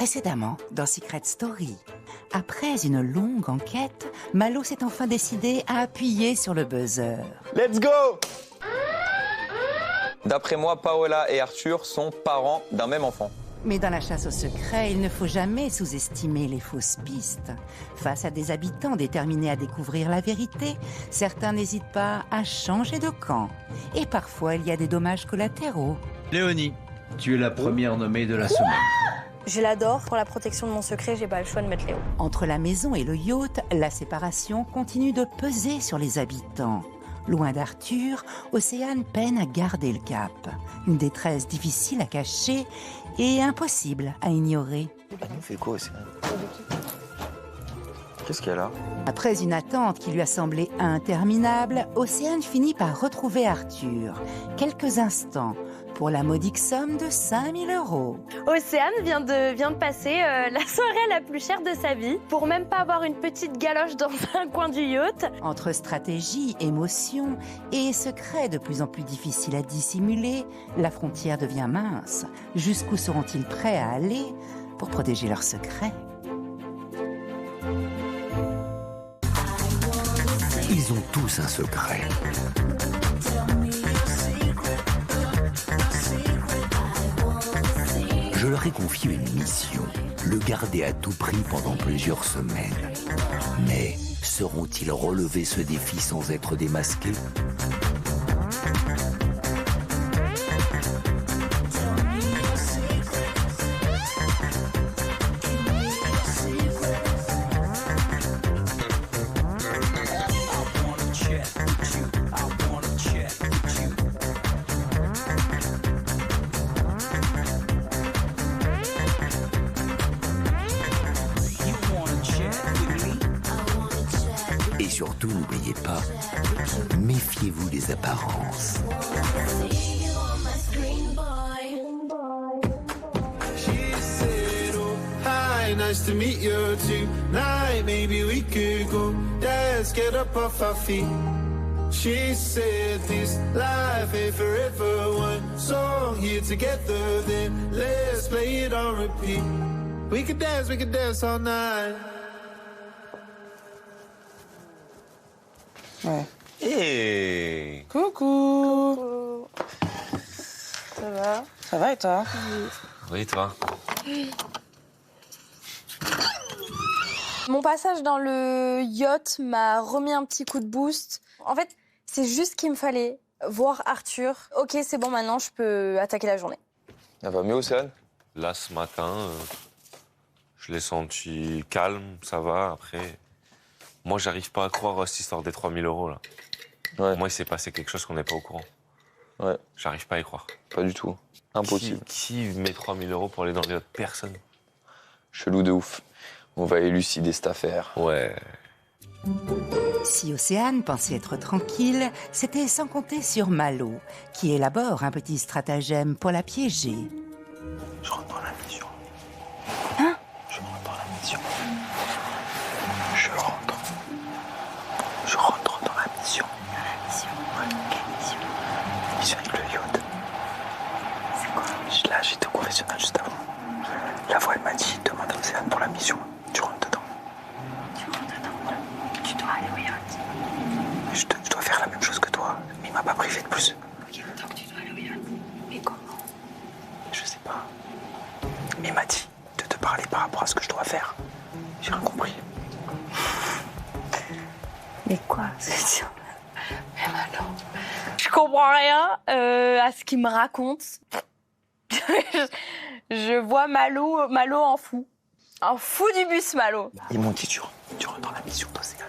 Précédemment, dans Secret Story, après une longue enquête, Malo s'est enfin décidé à appuyer sur le buzzer. Let's go! D'après moi, Paola et Arthur sont parents d'un même enfant. Mais dans la chasse au secret, il ne faut jamais sous-estimer les fausses pistes. Face à des habitants déterminés à découvrir la vérité, certains n'hésitent pas à changer de camp. Et parfois, il y a des dommages collatéraux. Léonie, tu es la première nommée de la semaine. Je l'adore. Pour la protection de mon secret, j'ai pas le choix de mettre Léo. Entre la maison et le yacht, la séparation continue de peser sur les habitants. Loin d'Arthur, Océane peine à garder le cap. Une détresse difficile à cacher et impossible à ignorer. Elle nous fait quoi, Océane? Qu'est-ce qu'elle a? Après une attente qui lui a semblé interminable, Océane finit par retrouver Arthur. Quelques instants pour la modique somme de 5 000 €. Océane vient de passer la soirée la plus chère de sa vie pour même pas avoir une petite galoche dans un coin du yacht. Entre stratégie, émotion et secrets de plus en plus difficiles à dissimuler, la frontière devient mince. Jusqu'où seront-ils prêts à aller pour protéger leurs secrets? Ils ont tous un secret. Je leur ai confié une mission, le garder à tout prix pendant plusieurs semaines. Mais sauront-ils relever ce défi sans être démasqués ? Et surtout, n'oubliez pas, méfiez-vous des apparences. Nice to meet you tonight. Maybe we could go. Let's get up off our feet. She said this life ain't forever. One song here together, then let's play it on repeat. We could dance all night. Ouais. Hey. Coucou. Ça va? Ça va et toi? Oui, toi. Mon passage dans le yacht m'a remis un petit coup de boost. En fait, c'est juste qu'il me fallait voir Arthur. Ok, c'est bon, maintenant je peux attaquer la journée. Elle va mieux, Océane? Là, ce matin, je l'ai senti calme, ça va. Après, moi, j'arrive pas à croire à cette histoire des 3 000 €, là. Ouais. Moi, il s'est passé quelque chose qu'on n'est pas au courant. Ouais. J'arrive pas à y croire. Pas du tout. Impossible. Qui met 3 000 € pour aller dans les autres? Personne. Chelou de ouf. On va élucider cette affaire. Ouais. Si Océane pensait être tranquille, c'était sans compter sur Malo, qui élabore un petit stratagème pour la piéger. Je rentre dans la mission. Hein? Je rentre dans la mission. Je rentre dans la mission. Dans la mission? Quelle mission? Mission avec le yacht. C'est quoi? Là, j'étais au confessionnal juste avant. La voix, elle m'a dit, demande à Océane pour la mission. Tu rentres dedans. Tu rentres dedans? Tu dois aller au yacht. Je dois faire la même chose que toi, mais il m'a pas privé de plus. Ok, donc tu dois aller au yacht. Mais comment? Je sais pas. Mais il m'a dit de te parler par rapport à ce que je dois faire. J'ai rien compris. Mais quoi? Mais Malo, je comprends rien à ce qu'il me raconte. Je vois Malo en fou. En fou du bus, Malo. Ils m'ont dit, tu rentres dans la mission d'Océane.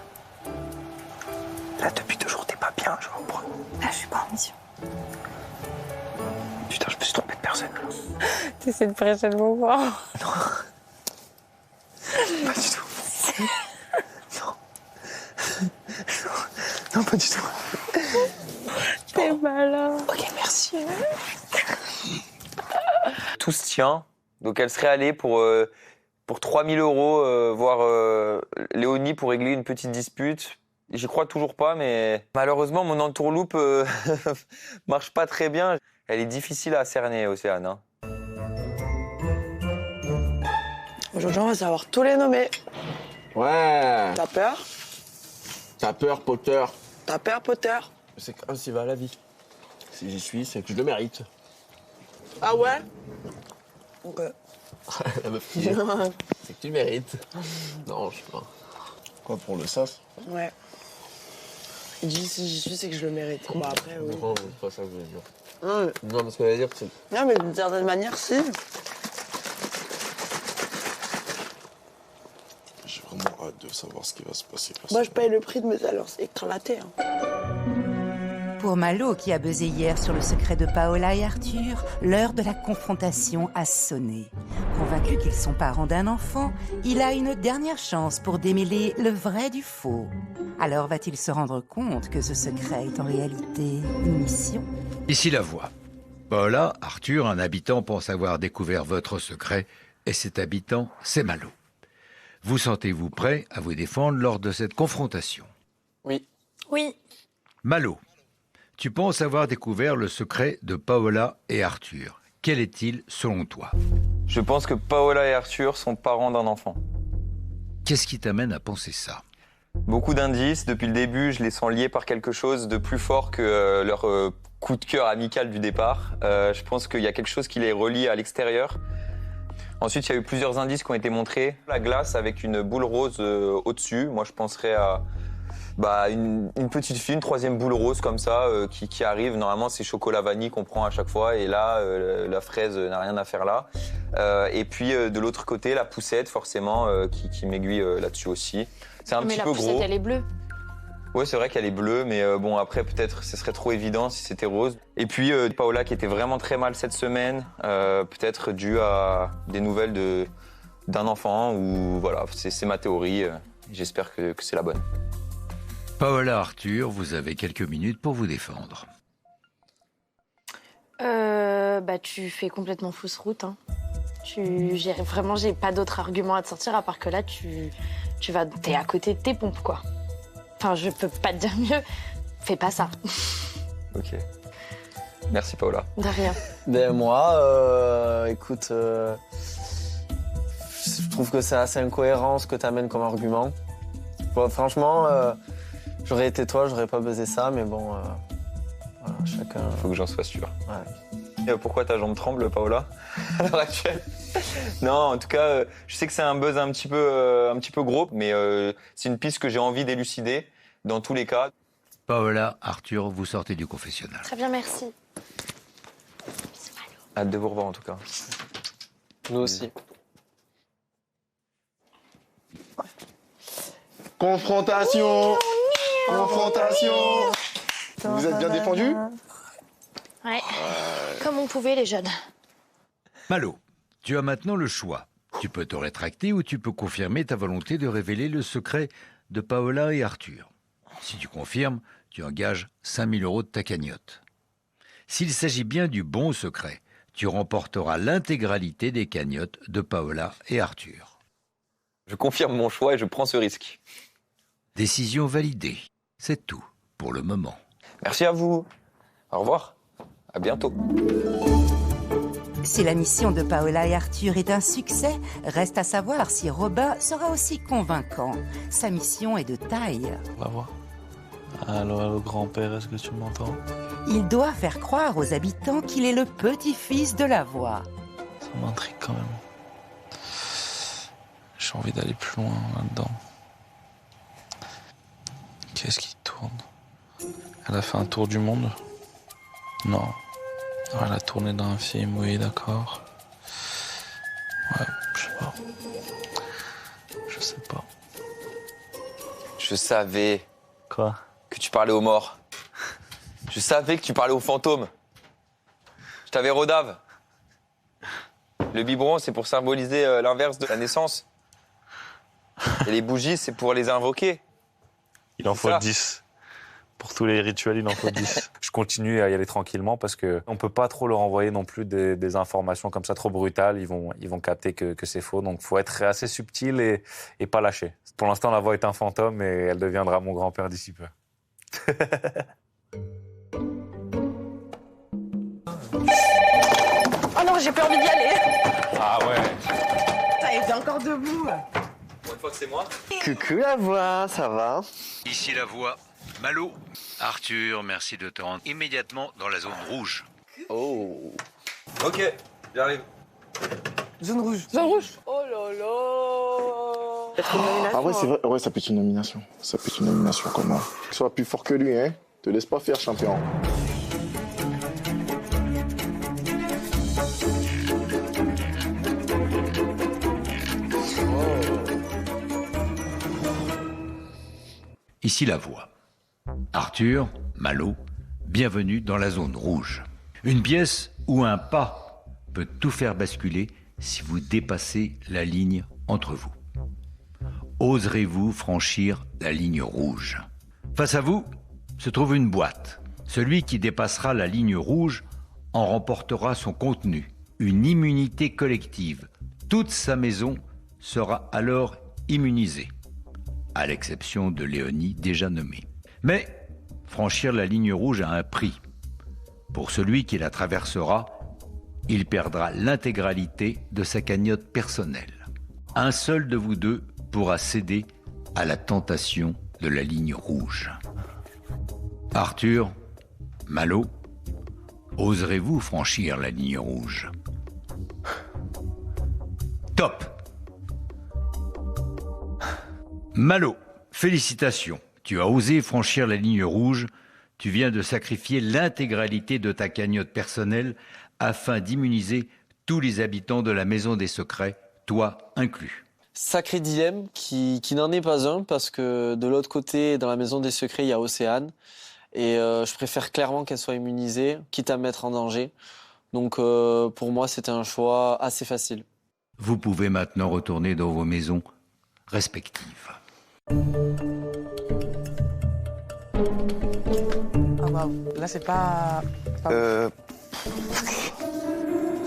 Là, depuis 2 jours, t'es pas bien, je reprends. Là, je suis pas en mission. Putain, je me suis trompé de personne, là. T'essaies de prêcher le bon point. Non. Pas du tout. Non. Non, pas du tout. T'es malin. Ok, merci. Tout se tient. Donc, elle serait allée pour 3 000 € voir Léonie pour régler une petite dispute. J'y crois toujours pas, mais malheureusement, mon entourloupe marche pas très bien. Elle est difficile à cerner, Océane. Hein. Aujourd'hui, on va savoir tous les nommer. Ouais. T'as peur? T'as peur, Potter? T'as peur, Potter? C'est ainsi va la vie. Si j'y suis, c'est que je le mérite. Ah ouais? Ok. La meuf qui est, c'est que tu le mérites. Non, je sais pas. Quoi, pour le sas? Ouais. Il dit si j'y suis, c'est que je le mérite. Bah après, oui. Non, c'est pas ça que je voulais dire. Non, Non, mais ce que je voulais dire, c'est... non, mais d'une certaine manière, si. J'ai vraiment hâte de savoir ce qui va se passer. Moi, je paye le prix de mes alors c'est éclaté. Hein. Pour Malo, qui a buzzé hier sur le secret de Paola et Arthur, l'heure de la confrontation a sonné. Convaincu qu'ils sont parents d'un enfant, il a une dernière chance pour démêler le vrai du faux. Alors va-t-il se rendre compte que ce secret est en réalité une mission? Ici la voix. Paola, Arthur, un habitant pense avoir découvert votre secret, et cet habitant, c'est Malo. Vous sentez-vous prêt à vous défendre lors de cette confrontation? Oui. Oui. Malo, tu penses avoir découvert le secret de Paola et Arthur. Quel est-il selon toi? Je pense que Paola et Arthur sont parents d'un enfant. Qu'est-ce qui t'amène à penser ça? Beaucoup d'indices. Depuis le début, je les sens liés par quelque chose de plus fort que leur coup de cœur amical du départ. Je pense qu'il y a quelque chose qui les relie à l'extérieur. Ensuite, il y a eu plusieurs indices qui ont été montrés. La glace avec une boule rose au-dessus. Moi, je penserais à une petite fille, une troisième boule rose comme ça qui arrive. Normalement, c'est chocolat vanille qu'on prend à chaque fois. Et là, la fraise n'a rien à faire là. Et puis, de l'autre côté, la poussette, forcément, qui m'aiguille là-dessus aussi. C'est un petit peu gros. Mais la poussette, elle est bleue. Oui, c'est vrai qu'elle est bleue, mais bon, après, peut-être, ce serait trop évident si c'était rose. Et puis, Paola qui était vraiment très mal cette semaine, peut-être dû à des nouvelles d'un enfant, ou voilà, c'est ma théorie. J'espère que c'est la bonne. Paola, Arthur, vous avez quelques minutes pour vous défendre. Tu fais complètement fausse route. Hein. J'ai pas d'autre argument à te sortir, à part que là, t'es à côté de tes pompes, quoi. Enfin, je peux pas te dire mieux. Fais pas ça. Ok. Merci, Paola. De rien. Ben moi, écoute, je trouve que c'est assez incohérent ce que tu amènes comme argument. Bon, franchement, j'aurais été toi, j'aurais pas buzzé ça, mais bon, voilà, chacun... Faut que j'en sois sûr. Ouais. Pourquoi ta jambe tremble, Paola, à l'heure actuelle? Non, en tout cas, je sais que c'est un buzz un petit peu gros, mais c'est une piste que j'ai envie d'élucider dans tous les cas. Paola, Arthur, vous sortez du confessionnal. Très bien, merci. Hâte de vous revoir, en tout cas. Nous aussi. Confrontation. Confrontation. Vous êtes bien défendus? Ouais. Comme on pouvait, les jeunes. Malo, tu as maintenant le choix. Tu peux te rétracter ou tu peux confirmer ta volonté de révéler le secret de Paola et Arthur. Si tu confirmes, tu engages 5 000 € de ta cagnotte. S'il s'agit bien du bon secret, tu remporteras l'intégralité des cagnottes de Paola et Arthur. Je confirme mon choix et je prends ce risque. Décision validée. C'est tout pour le moment. Merci à vous. Au revoir. À bientôt. Si la mission de Paola et Arthur est un succès, reste à savoir si Robin sera aussi convaincant. Sa mission est de taille. On va voir. Allô, grand-père, est-ce que tu m'entends? Il doit faire croire aux habitants qu'il est le petit-fils de la voix. Ça m'intrigue quand même. J'ai envie d'aller plus loin là-dedans. Qu'est-ce qui tourne? Elle a fait un tour du monde? Non. Elle a tourné dans un film, oui, d'accord. Ouais, je sais pas. Je sais pas. Je savais. Quoi? Que tu parlais aux morts. Je savais que tu parlais aux fantômes. Je t'avais rodave. Le biberon, c'est pour symboliser l'inverse de la naissance. Et les bougies, c'est pour les invoquer. Il en faut 10. Pour tous les rituels, il en faut 10. Je continue à y aller tranquillement parce qu'on ne peut pas trop leur envoyer non plus des informations comme ça trop brutales. Ils vont capter que c'est faux. Donc il faut être assez subtil et pas lâcher. Pour l'instant, la voix est un fantôme et elle deviendra mon grand-père d'ici peu. Oh non, j'ai plus envie d'y aller. Ah ouais. Ça, il était encore encore debout. Pour une fois que c'est moi. Coucou la voix, ça va? Ici la voix. Malo. Arthur, merci de te rendre immédiatement dans la zone rouge. Oh. Ok, j'arrive. Zone rouge. Zone rouge. Oh là là. Peut-être une nomination. Ah ouais, c'est hein. vrai. Ouais, ça peut être une nomination. Ça peut être une nomination, comment? Sois plus fort que lui, hein. Te laisse pas faire, champion. Ici la voix. Arthur, Malo, bienvenue dans la zone rouge. Une pièce où un pas peut tout faire basculer si vous dépassez la ligne entre vous. Oserez-vous franchir la ligne rouge? Face à vous se trouve une boîte. Celui qui dépassera la ligne rouge en remportera son contenu, une immunité collective. Toute sa maison sera alors immunisée, à l'exception de Léonie déjà nommée. Mais franchir la ligne rouge a un prix. Pour celui qui la traversera, il perdra l'intégralité de sa cagnotte personnelle. Un seul de vous deux pourra céder à la tentation de la ligne rouge. Arthur, Malo, oserez-vous franchir la ligne rouge? Top! Malo, félicitations. Tu as osé franchir la ligne rouge. Tu viens de sacrifier l'intégralité de ta cagnotte personnelle afin d'immuniser tous les habitants de la Maison des Secrets, toi inclus. Sacré dilemme qui n'en est pas un, parce que de l'autre côté, dans la Maison des Secrets, il y a Océane. Et je préfère clairement qu'elle soit immunisée, quitte à me mettre en danger. Donc pour moi, c'était un choix assez facile. Vous pouvez maintenant retourner dans vos maisons respectives. Ah bah, là c'est pas...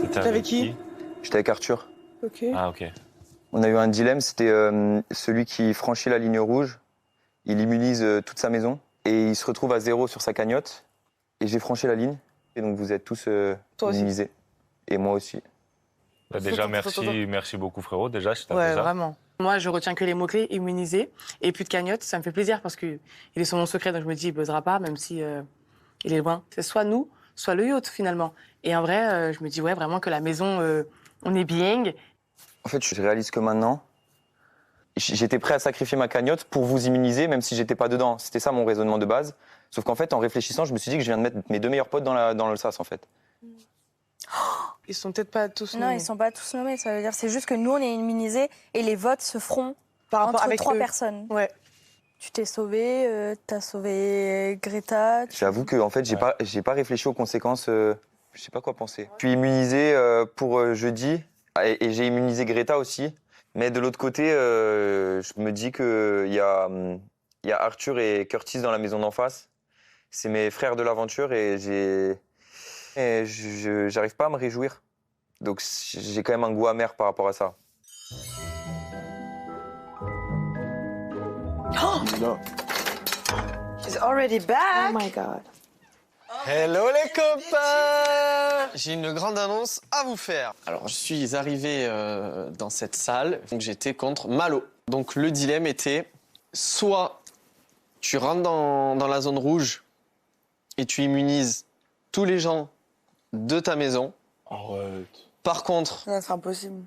C'était T'es avec qui? J'étais avec Arthur. Ok. Ah, ok. On a eu un dilemme, c'était celui qui franchit la ligne rouge, il immunise toute sa maison et il se retrouve à 0 sur sa cagnotte. Et j'ai franchi la ligne, et donc vous êtes tous Toi aussi. immunisés. Et moi aussi. Bah, déjà, Attends. merci beaucoup, frérot. Déjà, si t'as Ouais, fait ça. vraiment. Moi, je retiens que les mots-clés, immunisé et plus de cagnotte. Ça me fait plaisir parce que il est sur mon secret, donc je me dis, il buzzera pas, même si il est loin. C'est soit nous, soit le yacht, finalement. Et en vrai, je me dis, ouais, vraiment que la maison, on est bien. En fait, je réalise que maintenant, j'étais prêt à sacrifier ma cagnotte pour vous immuniser, même si j'étais pas dedans. C'était ça mon raisonnement de base. Sauf qu'en fait, en réfléchissant, je me suis dit que je viens de mettre mes 2 meilleurs potes dans le sas, en fait. Ils sont peut-être pas tous Non, nommés. ils sont pas tous nommés. Ça veut dire c'est juste que nous, on est immunisés et les votes se feront Par rapport entre avec 3 eux. personnes. Ouais. Tu t'es sauvé, t'as sauvé Greta. J'avoue que en fait, j'ai pas réfléchi aux conséquences. Je sais pas quoi penser. Je suis immunisé pour jeudi et j'ai immunisé Greta aussi. Mais de l'autre côté, je me dis que il y a Arthur et Curtis dans la maison d'en face. C'est mes frères de l'aventure et j'arrive pas à me réjouir. Donc j'ai quand même un goût amer par rapport à ça. Là. She's already back. Oh my god. Hello les copains! J'ai une grande annonce à vous faire. Alors je suis arrivé dans cette salle, donc j'étais contre Malo. Donc le dilemme était, soit tu rentres dans la zone rouge et tu immunises tous les gens de ta maison. Arrête. Par contre, Ça sera impossible.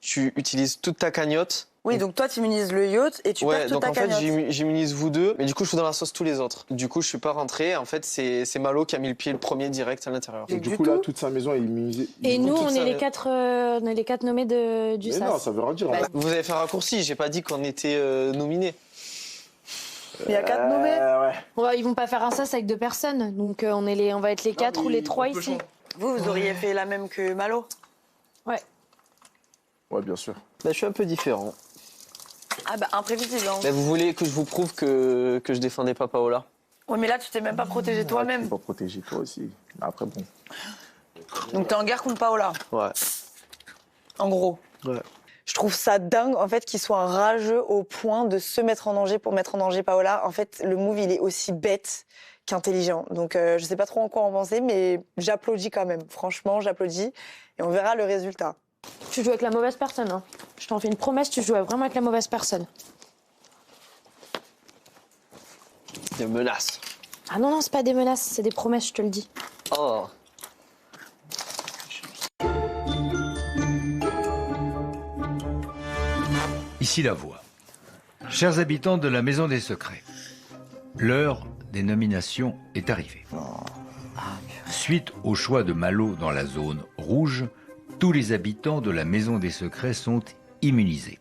tu utilises toute ta cagnotte. Oui, donc toi, tu immunises le yacht et tu perds toute donc ta en fait, cagnotte. j'immunise vous deux, mais du coup, je fous dans la sauce tous les autres. Du coup, je suis pas rentré. En fait, c'est Malo qui a mis le pied le premier direct à l'intérieur. Donc, du coup, là, toute sa maison est immunisée. Et nous, toute on ça, est les 4 nommés du Mais SAS. non, ça veut rien dire. Bah, vous avez fait un raccourci. J'ai pas dit qu'on était nominés. Il y a 4 nommés. Ouais. Ils vont pas faire un SAS avec 2 personnes, donc on va être les 4 ou les 3 ici. Vous auriez fait la même que Malo. Ouais. Ouais, bien sûr. Bah, je suis un peu différent. Ah bah, imprévisible. Hein. Mais vous voulez que je vous prouve que je défendais pas Paola? Ouais, mais là, tu t'es même pas protégé toi-même. Tu peux pas protéger toi aussi. Mais après, bon. Donc t'es en guerre contre Paola. Ouais. En gros. Ouais. Je trouve ça dingue, en fait, qu'il soit rageux au point de se mettre en danger pour mettre en danger Paola. En fait, le move, il est aussi bête qu'intelligent. Donc, je sais pas trop en quoi en penser, mais j'applaudis quand même. Franchement, j'applaudis. Et on verra le résultat. Tu joues avec la mauvaise personne, hein. Je t'en fais une promesse, tu joues vraiment avec la mauvaise personne. Des menaces. Ah non, c'est pas des menaces, c'est des promesses, je te le dis. Oh. Ici la voix. Chers habitants de la Maison des Secrets, l'heure des nominations est arrivée. Suite au choix de Malo dans la zone rouge, tous les habitants de la Maison des Secrets sont immunisés.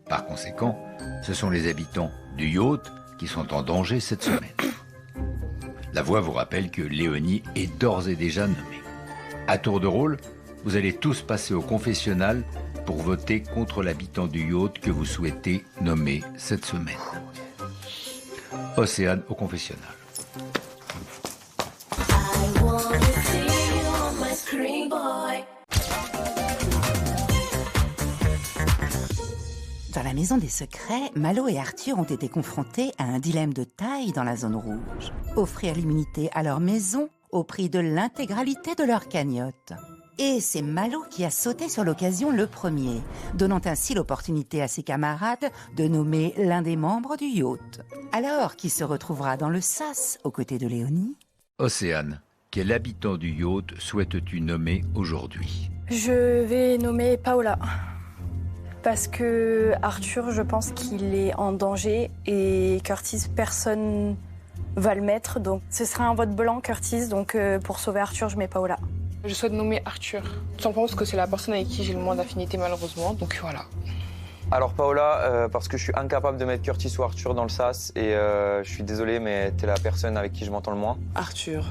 Par conséquent, ce sont les habitants du yacht qui sont en danger cette semaine. La voix vous rappelle que Léonie est d'ores et déjà nommée. À tour de rôle, vous allez tous passer au confessionnal pour voter contre l'habitant du yacht que vous souhaitez nommer cette semaine. Océane au confessionnal. Dans la Maison des Secrets, Malo et Arthur ont été confrontés à un dilemme de taille dans la zone rouge. Offrir l'immunité à leur maison au prix de l'intégralité de leur cagnotte. Et c'est Malo qui a sauté sur l'occasion le premier, donnant ainsi l'opportunité à ses camarades de nommer l'un des membres du yacht. Alors, qui se retrouvera dans le sas aux côtés de Léonie? Océane, quel habitant du yacht souhaites-tu nommer aujourd'hui? Je vais nommer Paola. Parce que Arthur, je pense qu'il est en danger et Curtis, personne va le mettre. Donc ce sera un vote blanc, Curtis. Donc pour sauver Arthur, je mets Paola. Je souhaite nommer Arthur. Tout simplement parce que c'est la personne avec qui j'ai le moins d'affinité, malheureusement. Donc voilà. Alors Paola, parce que je suis incapable de mettre Curtis ou Arthur dans le sas et je suis désolé, mais t'es la personne avec qui je m'entends le moins. Arthur,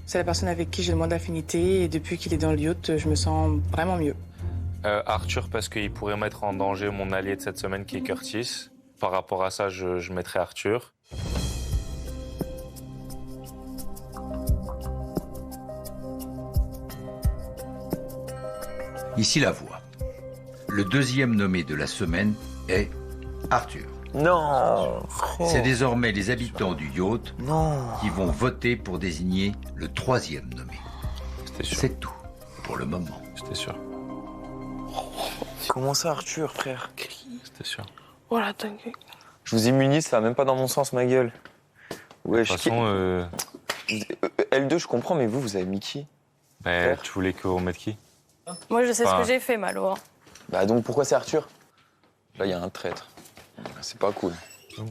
c'est la personne avec qui j'ai le moins d'affinité et depuis qu'il est dans le yacht, je me sens vraiment mieux. Arthur, parce qu'il pourrait mettre en danger mon allié de cette semaine qui est Curtis. Par rapport à ça, je mettrai Arthur. Ici la voix. Le deuxième nommé de la semaine est Arthur. Non. C'est désormais les habitants du yacht qui vont voter pour désigner le troisième nommé. C'est tout pour le moment. C'était sûr. Comment ça, Arthur, frère? C'était sûr. Voilà, t'inquiète. Je vous immunise, ça va même pas dans mon sens, ma gueule. Ouais, De toute façon, L2, je comprends, mais vous avez mis qui? tu voulais qu'on mette qui? Moi, je sais ce que j'ai fait, Malo. Hein. Bah donc pourquoi c'est Arthur? Là, il y a un traître. C'est pas cool. Il faut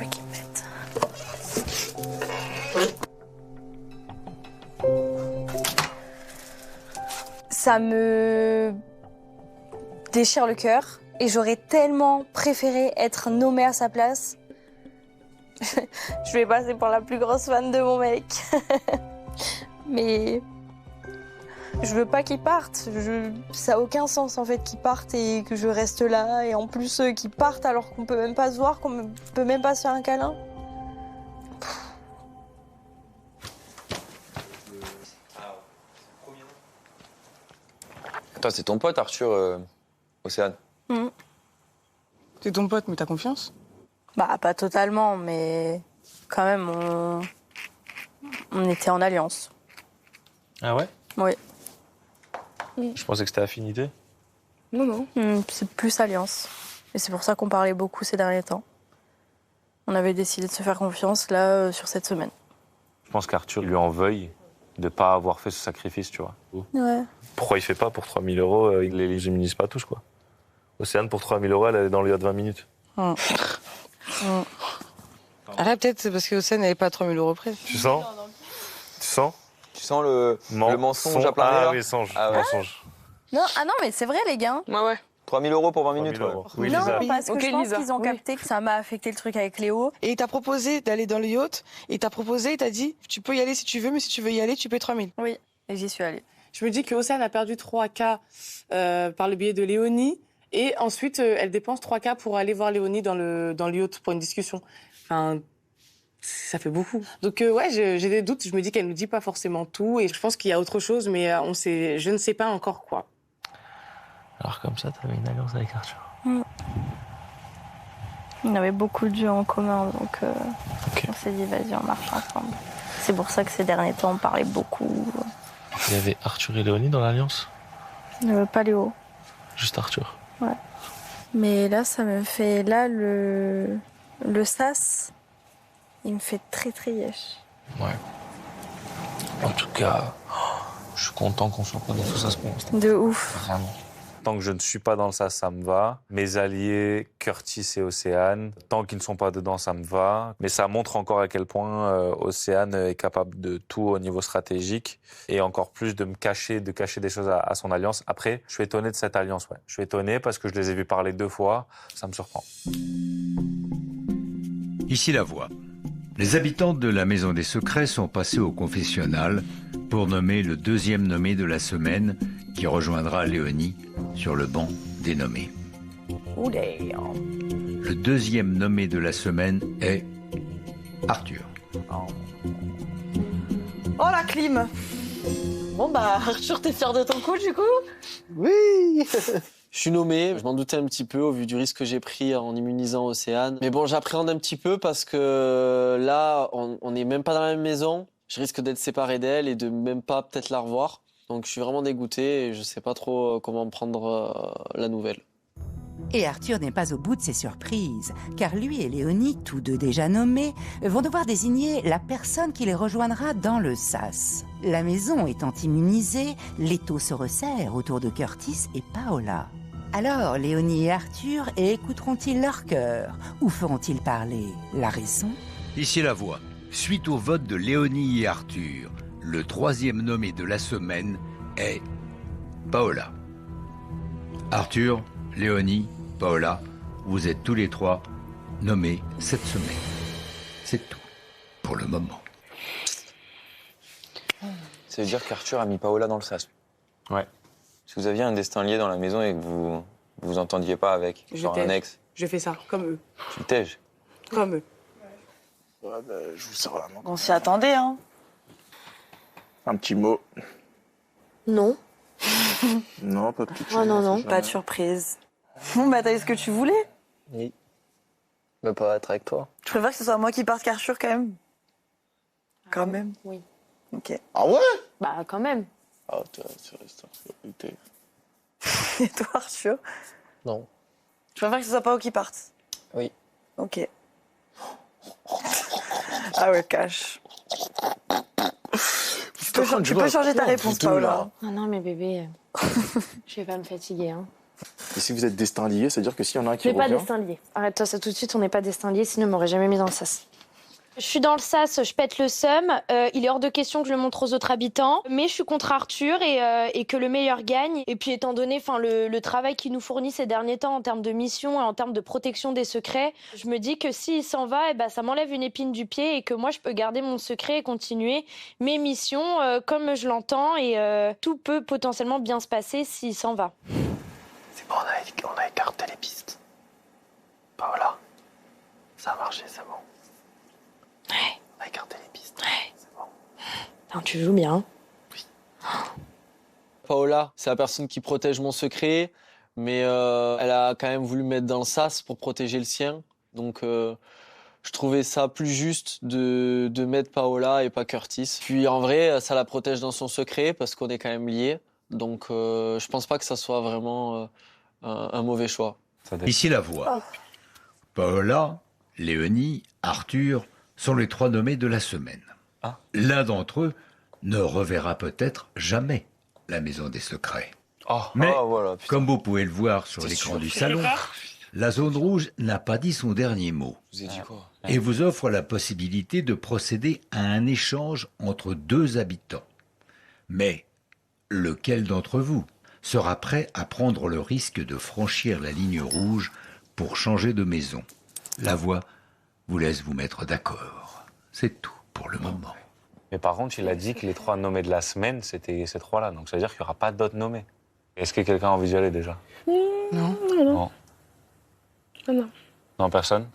qu'il mette. Ça me déchire le cœur et j'aurais tellement préféré être nommée à sa place. Je vais passer pour la plus grosse fan de mon mec. Mais je veux pas qu'il parte. Ça a aucun sens en fait qu'il parte et que je reste là. Et en plus qu'il parte alors qu'on peut même pas se voir, qu'on peut même pas se faire un câlin. Toi, c'est ton pote, Arthur, Océane. C'est ton pote, mais t'as confiance? Bah pas totalement, mais quand même on était en alliance. Ah ouais? Oui. Je pensais que c'était affinité. Non. C'est plus alliance. Et c'est pour ça qu'on parlait beaucoup ces derniers temps. On avait décidé de se faire confiance là sur cette semaine. Je pense qu'Arthur lui en veuille de pas avoir fait ce sacrifice, tu vois. Ouais. Pourquoi il fait pas pour 3 000 €? Il les immunise pas tous, quoi. Océane, pour 3 000 €, elle est dans le yacht 20 minutes. Arrête, peut-être c'est parce que Océane n'avait pas à 3 000 € près. Tu sens? Tu sens? Tu sens le mensonge à plein nez, là? mensonge. Ah ouais. Mensonge. Non, mais c'est vrai les gars. Ouais. 3 000 € pour 20 minutes, 000 ouais. €. Oui, non, Lisa. parce que Ok, je pense Lisa. qu'ils ont capté que ça m'a affecté le truc avec Léo. Et il t'a proposé d'aller dans le yacht, et il t'a dit, tu peux y aller si tu veux, mais si tu veux y aller, tu payes 3 000. Oui, et j'y suis allée. Je me dis que Océane a perdu 3K par le biais de Léonie, et ensuite elle dépense 3K pour aller voir Léonie dans le yacht pour une discussion. Enfin, ça fait beaucoup. Donc ouais, j'ai des doutes. Je me dis qu'elle ne dit pas forcément tout, et je pense qu'il y a autre chose, mais je ne sais pas encore quoi. Alors comme ça, t'avais une alliance avec Arthur. On avait beaucoup de jeux en commun, donc on s'est dit vas-y, on marche ensemble. c'est pour ça que ces derniers temps, on parlait beaucoup. Il y avait Arthur et Léonie dans l'Alliance? Pas Léo. Juste Arthur. Ouais. Mais là, ça me fait... Là, le sas, il me fait très, très yesh. Ouais. En tout cas, je suis content qu'on soit pas dans tout ça pour l'instant. De ouf. Vraiment. Tant que je ne suis pas dans le SAS, ça me va. Mes alliés, Curtis et Océane, tant qu'ils ne sont pas dedans, ça me va. Mais ça montre encore à quel point Océane est capable de tout au niveau stratégique et encore plus de cacher des choses à son alliance. Après, je suis étonné de cette alliance, ouais. Je suis étonné parce que je les ai vus parler 2 fois. Ça me surprend. Ici la voix. Les habitants de la Maison des Secrets sont passés au confessionnal pour nommer le 2e nommé de la semaine qui rejoindra Léonie sur le banc des nommés. Le 2e nommé de la semaine est Arthur. Oh la clim! Bon bah Arthur, t'es fier de ton coup du coup? Oui. Je suis nommé, je m'en doutais un petit peu au vu du risque que j'ai pris en immunisant Océane. Mais bon, j'appréhende un petit peu parce que là, on n'est même pas dans la même maison. Je risque d'être séparé d'elle et de même pas peut-être la revoir. Donc je suis vraiment dégoûté et je sais pas trop comment prendre la nouvelle. Et Arthur n'est pas au bout de ses surprises, car lui et Léonie, tous deux déjà nommés, vont devoir désigner la personne qui les rejoindra dans le sas. La maison étant immunisée, l'étau se resserre autour de Curtis et Paola. Alors, Léonie et Arthur écouteront-ils leur cœur ou feront-ils parler la raison? Ici la voix. Suite au vote de Léonie et Arthur, le 3e nommé de la semaine est Paola. Arthur, Léonie, Paola, vous êtes tous les 3 nommés cette semaine. C'est tout pour le moment. Ça veut dire qu'Arthur a mis Paola dans le sas. Ouais. Si vous aviez un destin lié dans la maison et que vous entendiez pas avec, genre un ex. Je fais ça, comme eux. Tu le tèges. Comme eux. Ouais, bah, je vous serre la main. On s'y attendait, hein. Un petit mot. Non. Non, pas de petite Oh non, non, jamais. pas de surprise. Bon bah t'as eu ce que tu voulais. Oui. Mais pas être avec toi. Je préfère que ce soit moi qui parte qu'Arthur quand même. Quand même. Oui. Ok. Ah ouais? Bah, quand même. Ah, tu restes en vérité. Et toi Arthur? Non. Je préfère que ce soit Pao qui parte. Oui. Ok. Ah ouais, cash. Tu peux changer ta réponse, Paola. Non, non, mais bébé, je vais pas me fatiguer. Hein. Et si vous êtes destin lié, c'est-à-dire que s'il y en a un qui Je n'ai pas revient... destin lié. Arrête-toi ça tout de suite, on n'est pas destin lié, sinon on m'aurait jamais mis dans le sas. Je suis dans le sas, je pète le seum. Il est hors de question que je le montre aux autres habitants. Mais je suis contre Arthur et que le meilleur gagne. Et puis étant donné le travail qu'il nous fournit ces derniers temps en termes de mission et en termes de protection des secrets, je me dis que s'il s'en va, ça m'enlève une épine du pied et que moi je peux garder mon secret et continuer mes missions comme je l'entends. Et tout peut potentiellement bien se passer s'il s'en va. C'est bon, on a écarté les pistes. Paola, ça a marché, c'est bon. Ouais. On a écarté les pistes. Ouais. C'est bon. Non, tu joues bien. Oui. Paola, c'est la personne qui protège mon secret, mais elle a quand même voulu me mettre dans le sas pour protéger le sien. Donc je trouvais ça plus juste de mettre Paola et pas Curtis. Puis en vrai, ça la protège dans son secret parce qu'on est quand même liés. Donc je pense pas que ça soit vraiment un mauvais choix. Ici la voix. Paola, Léonie, Arthur sont les 3 nommés de la semaine. Ah. L'un d'entre eux ne reverra peut-être jamais la Maison des Secrets. Mais, voilà, comme vous pouvez le voir sur l'écran du salon, la zone rouge n'a pas dit son dernier mot. Je vous ai dit quoi? Et vous offre la possibilité de procéder à un échange entre 2 habitants. Mais lequel d'entre vous sera prêt à prendre le risque de franchir la ligne rouge pour changer de maison? La voix vous laisse vous mettre d'accord. C'est tout pour le moment. Mais par contre, il a dit que les 3 nommés de la semaine, c'était ces 3-là. Donc ça veut dire qu'il n'y aura pas d'autres nommés. Est-ce que quelqu'un a envie d'y aller déjà? Non. Non. Non. Non, personne?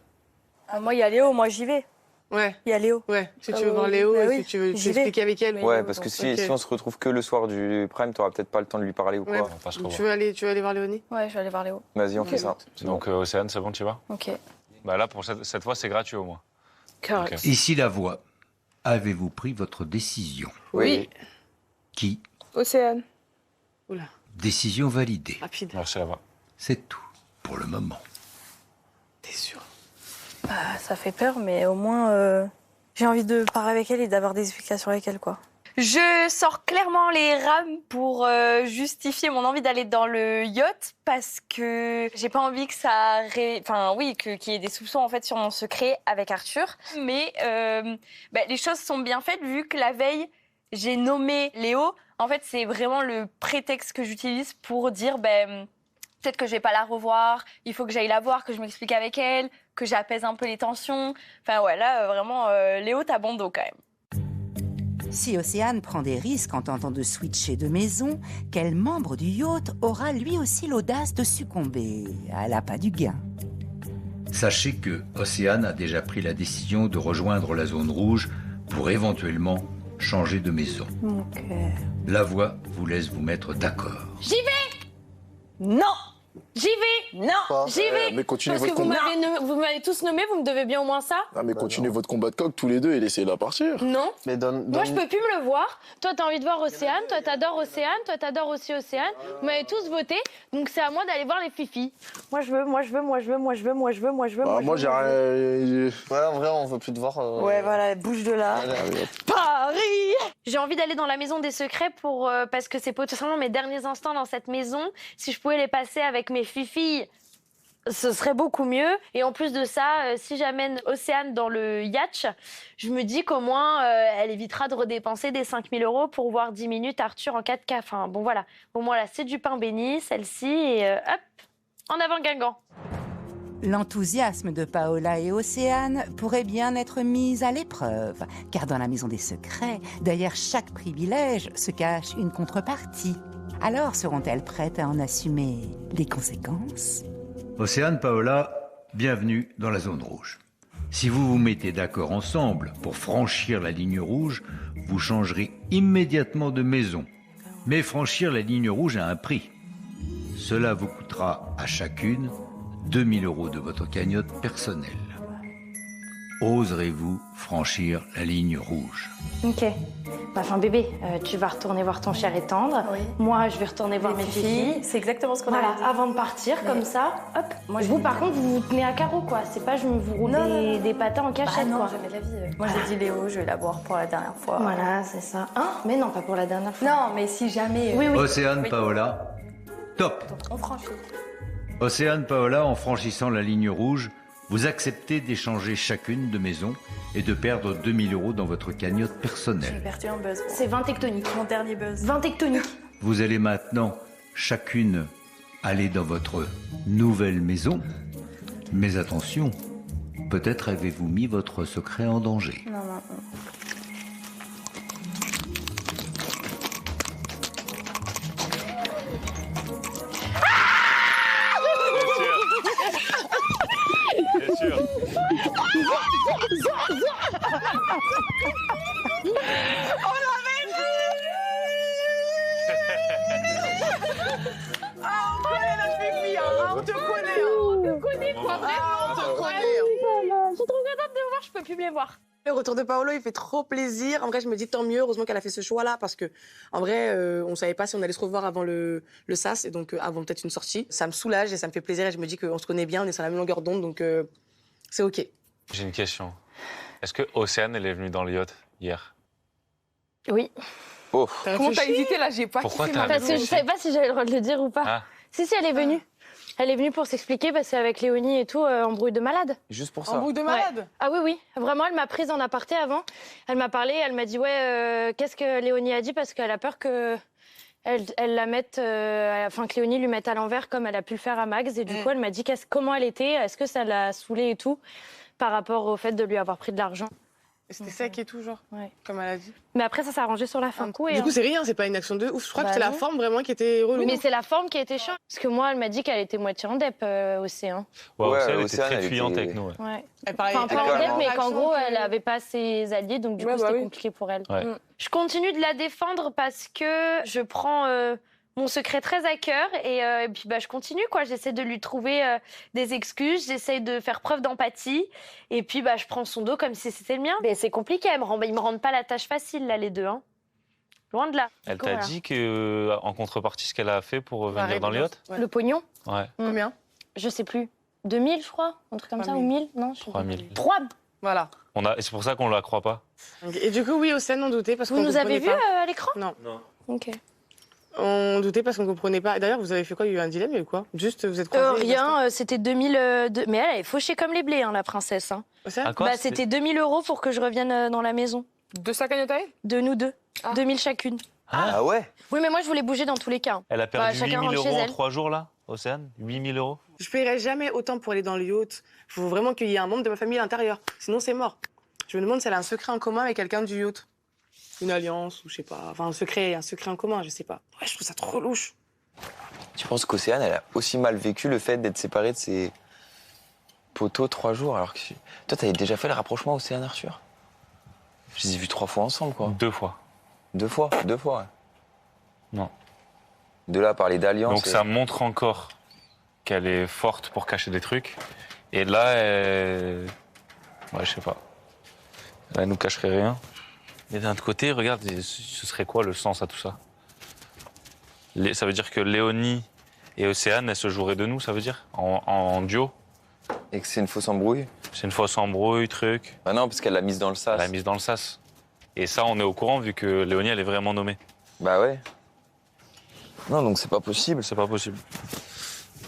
Moi, il y a Léo, moi j'y vais. Ouais. Il y a Léo. Ouais. Si tu veux voir Léo, bah si tu veux j'y vais. t'expliquer avec elle. Ouais, parce que si Ok. on se retrouve que le soir du prime, t'auras peut-être pas le temps de lui parler ou quoi. Ouais. On va pas se revoir. Tu veux aller voir Léonie? Ouais, je vais aller voir Léo. Vas-y, on fait ça. Donc Océane, c'est bon, tu vas? Ok. Bah là, pour cette fois, c'est gratuit au moins. Correct. Ici la voix. avez-vous pris votre décision? Oui. Qui? Océane. Oula. Décision validée. Rapide. Merci à vous. C'est tout pour le moment. T'es sûr? Bah, ça fait peur, mais au moins, j'ai envie de parler avec elle et d'avoir des explications avec elle, quoi. Je sors clairement les rames pour justifier mon envie d'aller dans le yacht parce que j'ai pas envie que qu'il y ait des soupçons en fait sur mon secret avec Arthur. Mais les choses sont bien faites vu que la veille j'ai nommé Léo. En fait, c'est vraiment le prétexte que j'utilise pour dire peut-être que je vais pas la revoir. Il faut que j'aille la voir, que je m'explique avec elle, que j'apaise un peu les tensions. Enfin ouais, là vraiment Léo t'as bon dos quand même. Si Océane prend des risques en tentant de switcher de maison, quel membre du yacht aura lui aussi l'audace de succomber à l'appât du gain? Sachez que Océane a déjà pris la décision de rejoindre la zone rouge pour éventuellement changer de maison. Ok. La voix vous laisse vous mettre d'accord. J'y vais! Non! J'y vais! Non! J'y vais! Mais continuez Parce votre que combat. vous m'avez tous nommé, vous me devez bien au moins ça. Ah, mais continuez votre combat de coq tous les deux et laissez-la partir. Non. Mais Moi, je peux plus me le voir. Toi, t'as envie de voir Océane. Toi, t'adores Océane. Toi, t'adores aussi Océane. Vous m'avez tous voté. Donc, c'est à moi d'aller voir les fifis. Moi, je veux. Moi, j'ai rien. Ouais, en vrai, on veut plus te voir. Ouais, voilà, bouge de là. Paris! J'ai envie d'aller dans la maison des secrets parce que c'est potentiellement mes derniers instants dans cette maison. Si je pouvais les passer avec mes fifis, ce serait beaucoup mieux. Et en plus de ça, si j'amène Océane dans le yacht, je me dis qu'au moins, elle évitera de redépenser des 5 000 € pour voir 10 minutes Arthur en 4K. Enfin, bon, voilà. Au moins, là, c'est du pain béni, celle-ci. Et hop, en avant Guingamp. L'enthousiasme de Paola et Océane pourrait bien être mis à l'épreuve, car dans la maison des secrets, derrière chaque privilège se cache une contrepartie. Alors seront-elles prêtes à en assumer les conséquences? Océane, Paola, bienvenue dans la zone rouge. Si vous vous mettez d'accord ensemble pour franchir la ligne rouge, vous changerez immédiatement de maison. Mais franchir la ligne rouge a un prix. Cela vous coûtera à chacune 2 000 € de votre cagnotte personnelle. Oserez-vous franchir la ligne rouge? Ok. Enfin, bébé, tu vas retourner voir ton cher et tendre. Oui. Moi, je vais retourner voir mes filles. C'est exactement ce qu'on Voilà, avait dit. avant de partir, comme ça, hop. Moi, Vous, par contre, vous vous tenez à carreau, quoi. C'est pas je me vous roule des patins en cachette, non, quoi. jamais de la vie. Moi, j'ai dit Léo, je vais la boire pour la dernière fois. Voilà, c'est ça. Hein? Mais non, pas pour la dernière fois. Non, mais si jamais... Oui, oui. Océane, Oui. Paola, top. On franchit. Océane, Paola, en franchissant la ligne rouge, vous acceptez d'échanger chacune de maison et de perdre 2 000 € dans votre cagnotte J'ai personnelle. perdu un buzz. C'est 20 tectoniques. Mon dernier buzz. 20 tectoniques. Vous allez maintenant chacune aller dans votre nouvelle maison. Mais attention, peut-être avez-vous mis votre secret en danger. Non. Bien sûr. On l'avait dit! Ah, on connaît notre fifi, hein. Ah, on te connaît, hein. On te connaît, quoi, vraiment. on te connaît. Je suis trop contente de vous voir, je peux plus me les voir. Le retour de Paolo, il fait trop plaisir. En vrai, je me dis tant mieux, heureusement qu'elle a fait ce choix-là, parce que en vrai, on savait pas si on allait se revoir avant le SAS, et donc avant peut-être une sortie. Ça me soulage et ça me fait plaisir, et je me dis qu'on se connaît bien, on est sur la même longueur d'onde, donc c'est OK. J'ai une question. Est-ce que Océane, elle est venue dans le yacht hier? Oui. Oh. Comment t'as hésité là? J'ai pas Pourquoi kiffé t'as ma Parce que je savais pas si j'avais le droit de le dire ou pas. Ah. Si, elle est venue. Elle est venue pour s'expliquer parce qu'avec Léonie et tout, embrouille de malade. Juste pour En ça. boucle de malade. Ah oui, vraiment, elle m'a prise en aparté avant. Elle m'a parlé, elle m'a dit, qu'est-ce que Léonie a dit parce qu'elle a peur que elle la mette, que Léonie lui mette à l'envers comme elle a pu le faire à Max. Et du coup, elle m'a dit comment elle était, est-ce que ça l'a saoulée et tout, par rapport au fait de lui avoir pris de l'argent. Et c'était sec et tout, genre, comme elle a dit. Mais après, ça s'est arrangé sur la fin. Du coup, c'est rien, c'est pas une action de ouf. Je crois que Bah c'était la non. forme vraiment qui était relou. Mais c'est la forme qui a été chiante. Parce que moi, elle m'a dit qu'elle était moitié en dep, Océane. Ouais, Ouais, Océane était Océane, très elle fuyante était- avec nous. Ouais. Ouais. Elle parlait Enfin, pas en dep, mais qu'en gros, elle avait... avait pas ses alliés, donc du Ouais, coup, bah c'était oui. compliqué pour elle. Ouais. Je continue de la défendre parce que je prends mon secret très à cœur et puis bah, je continue, quoi. J'essaie de lui trouver des excuses, j'essaie de faire preuve d'empathie et puis bah, je prends son dos comme si c'était le mien. Mais c'est compliqué, ils me rendent pas la tâche facile, là, les deux. Hein. Loin de là. Elle t'a dit que, en contrepartie, ce qu'elle a fait pour venir dans le yacht? Ouais. Le pognon? Ouais. Combien? Je sais plus. 2000, je crois, un truc comme ça, ou 1000? Non, je sais 3000. 3. Voilà. C'est pour ça qu'on la croit pas. Et du coup, oui, Océane, on doutait parce qu'on Vous nous avez vu pas. à l'écran? Non. Ok. On doutait parce qu'on comprenait pas. D'ailleurs, vous avez fait quoi? Il y a eu un dilemme, il y a eu quoi? Juste, vous êtes croisés? Rien, c'était 2000... Mais elle est fauchée comme les blés, hein, la princesse. Hein. Quoi, c'était 2000 € pour que je revienne dans la maison. De sa cagnotte? De nous deux. 2000 chacune. Ah ouais? Oui, mais moi, je voulais bouger dans tous les cas. Elle a perdu Chacun 8000 rentre chez € en elle. 3 jours, là, Océane? 8000 €? Je paierai jamais autant pour aller dans le yacht. Il faut vraiment qu'il y ait un membre de ma famille à l'intérieur. Sinon, c'est mort. Je me demande si elle a un secret en commun avec quelqu'un du yacht. Une alliance ou je sais pas. Enfin, un secret en commun, je sais pas. Ouais, je trouve ça trop louche. Tu penses qu'Océane, elle a aussi mal vécu le fait d'être séparée de ses poteaux 3 jours alors que... Toi, t'avais déjà fait le rapprochement Océane Arthur? Je les ai vus 3 fois ensemble, quoi. 2 fois. 2 fois? 2 fois, ouais. Non. De là à parler d'alliance... Donc ça montre encore qu'elle est forte pour cacher des trucs. Et là, elle... Ouais, je sais pas. Elle nous cacherait rien. Mais d'un autre côté, regarde, ce serait quoi le sens à tout ça? Ça veut dire que Léonie et Océane, elles se joueraient de nous, ça veut dire? En duo? Et que c'est une fausse embrouille? C'est une fausse embrouille, truc. Bah non, parce qu'elle l'a mise dans le sas. Elle l'a mise dans le sas. Et ça, on est au courant vu que Léonie, elle est vraiment nommée. Bah ouais. Non, donc c'est pas possible. C'est pas possible.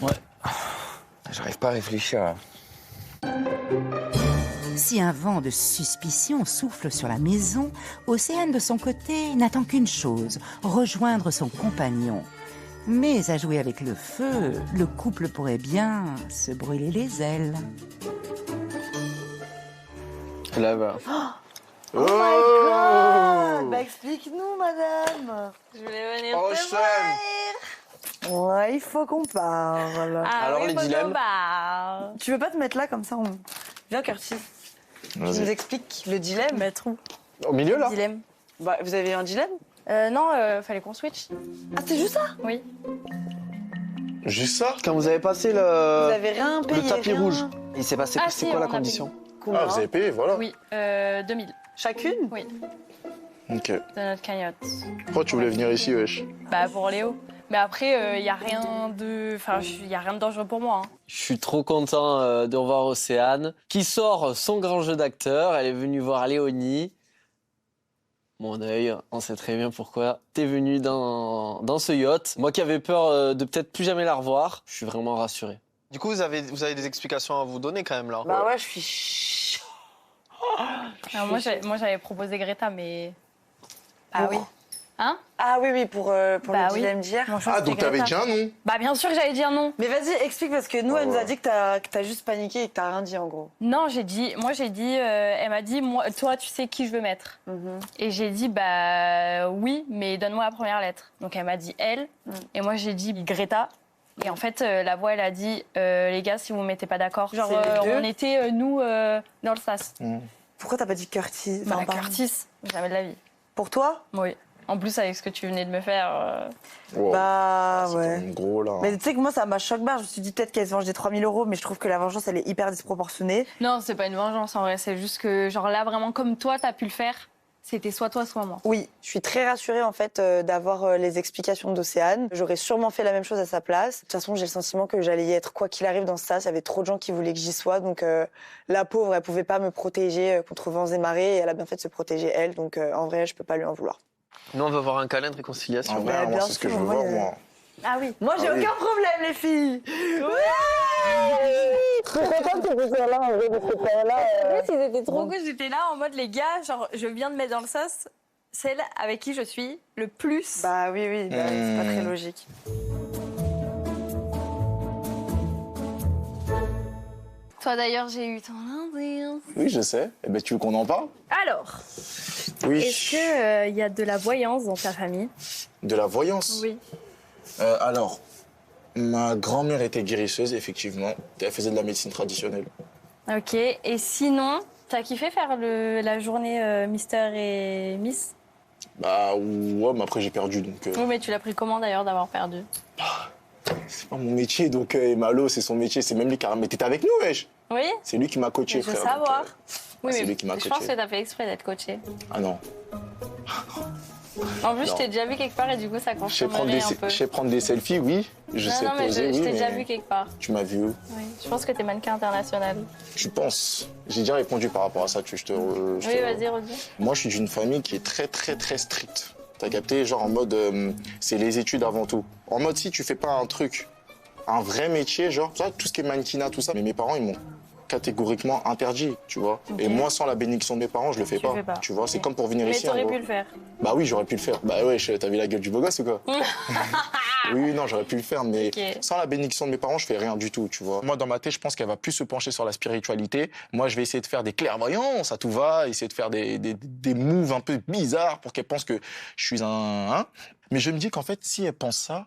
Ouais. J'arrive pas à réfléchir, là. Si un vent de suspicion souffle sur la maison, Océane, de son côté, n'attend qu'une chose, rejoindre son compagnon. Mais à jouer avec le feu, le couple pourrait bien se brûler les ailes. Là, bah. Oh my god! Bah explique-nous, madame! Je voulais venir Oh, te voir. Ouais, il faut qu'on parle. Alors, oui, les faut qu'on dilemmes parle. Tu veux pas te mettre là comme ça Viens, Curtis. Tu nous expliques le dilemme. Mettre où? Au milieu, là? Dilemme. Bah, vous avez un dilemme? Non, fallait qu'on switch. Ah, c'est juste ça? Oui. Juste ça? Quand vous avez passé Vous avez rien payé, le tapis rien. rouge, il s'est passé Ah, c'est si, quoi la on a condition? Combien? Ah, vous avez payé, voilà. Oui, 2000. Chacune? Oui, Ok. de notre cagnotte. Pourquoi tu voulais venir ici, wesh? Bah, pour Léo. Mais après, il y a rien de... Enfin, il y a rien de dangereux pour moi. Hein. Je suis trop content de revoir Océane, qui sort son grand jeu d'acteur. Elle est venue voir Léonie. Mon œil, on sait très bien pourquoi t'es venue dans ce yacht. Moi qui avais peur de peut-être plus jamais la revoir, je suis vraiment rassuré. Du coup, vous avez des explications à vous donner quand même là? Bah ouais, je suis... Alors, moi, j'avais proposé Greta, mais... Ah oui. Hein? Ah oui, pour Bah le oui. dilemme d'hier. Mon choix, Ah, c'était donc t'avais Greta. dit un nom? Bah, bien sûr que j'allais dire non. Mais vas-y, explique, parce que nous, elle nous a dit que t'as juste paniqué et que t'as rien dit, en gros. Non, j'ai dit, elle m'a dit, moi, toi, tu sais qui je veux mettre. Et j'ai dit, bah oui, mais donne-moi la première lettre. Donc elle m'a dit elle, et moi j'ai dit Greta. Et en fait, la voix, elle a dit, les gars, si vous ne mettez pas d'accord, genre, C'est les deux on était, nous, dans le sas. Pourquoi t'as pas dit Curtis? Bah, Enfin, Curtis, jamais de la vie. Pour toi? Oui. En plus, avec ce que tu venais de me faire. Wow. Bah C'est ouais. quand même gros, là. Mais tu sais que moi, ça m'a choqué barre. Je me suis dit peut-être qu'elle se venge des 3000 €, mais je trouve que la vengeance, elle est hyper disproportionnée. Non, c'est pas une vengeance en vrai, c'est juste que, genre là, vraiment, comme toi, t'as pu le faire, c'était soit toi, soit moi. Oui, je suis très rassurée en fait d'avoir les explications d'Océane. J'aurais sûrement fait la même chose à sa place. De toute façon, j'ai le sentiment que j'allais y être quoi qu'il arrive dans ce sas. Il y avait trop de gens qui voulaient que j'y sois, donc la pauvre, elle pouvait pas me protéger contre vents et marées. Et elle a bien fait de se protéger elle, donc en vrai, je peux pas lui en vouloir. Nous, on va voir un câlin de réconciliation. En vrai, Bah, moi, bien c'est ce que je sûr, veux moi, voir, moi. Ah oui. Moi, j'ai Ah oui. aucun problème, les filles. Trop contente que vous soyez là, en vrai, de cette là. En plus, ils étaient trop cool. J'étais là en mode, les gars, genre, je viens de mettre dans le sas celle avec qui je suis le plus. Bah oui, bah, c'est pas très logique. Toi, d'ailleurs, j'ai eu ton indice. Oui, je sais. Eh ben, tu veux qu'on en parle? Alors, Oui. est-ce qu'il y a de la voyance dans ta famille? De la voyance? Oui. Alors, ma grand-mère était guérisseuse, effectivement. Elle faisait de la médecine traditionnelle. Ok, et sinon, t'as kiffé faire la journée Mister et Miss? Bah ouais, mais après j'ai perdu donc. Oui, mais tu l'as pris comment d'ailleurs d'avoir perdu? C'est pas mon métier donc Malo c'est son métier, c'est même lui qui a. Mais t'étais avec nous, wesh. Oui. C'est lui qui m'a coaché, Je veux frère. savoir. Donc, oui, c'est mais lui qui m'a je coaché. pense que t'as fait exprès d'être coaché. Ah non. En plus, je Non. t'ai déjà vu quelque part et du coup, ça confirmerait un peu. Je sais prendre des selfies, oui. Je sais non, mais poser, je oui. t'ai déjà mais vu quelque part. Tu m'as vu où? Oui. Je pense que t'es mannequin international. Tu penses? J'ai déjà répondu par rapport à ça. Oui, vas-y, redis. Moi, je suis d'une famille qui est très, très, très stricte. T'as capté? Genre en mode, c'est les études avant tout. En mode, si tu fais pas un truc, un vrai métier, genre, ça, tout ce qui est mannequinat, tout ça. Mais mes parents, ils m'ont catégoriquement interdit, tu vois. Ok. Et moi, sans la bénédiction de mes parents, je le fais Tu le fais pas. Tu vois, c'est comme pour venir Mais ici. en t'aurais gros. pu le faire. Bah oui, j'aurais pu le faire. Bah ouais, t'as vu la gueule du beau gosse ou quoi? Oui, non, j'aurais pu le faire, mais Ok. sans la bénédiction de mes parents, je fais rien du tout, tu vois. Moi, dans ma tête, je pense qu'elle va plus se pencher sur la spiritualité. Moi, je vais essayer de faire des clairvoyances à tout va, essayer de faire des moves un peu bizarres pour qu'elle pense que je suis un. Mais je me dis qu'en fait, si elle pense ça,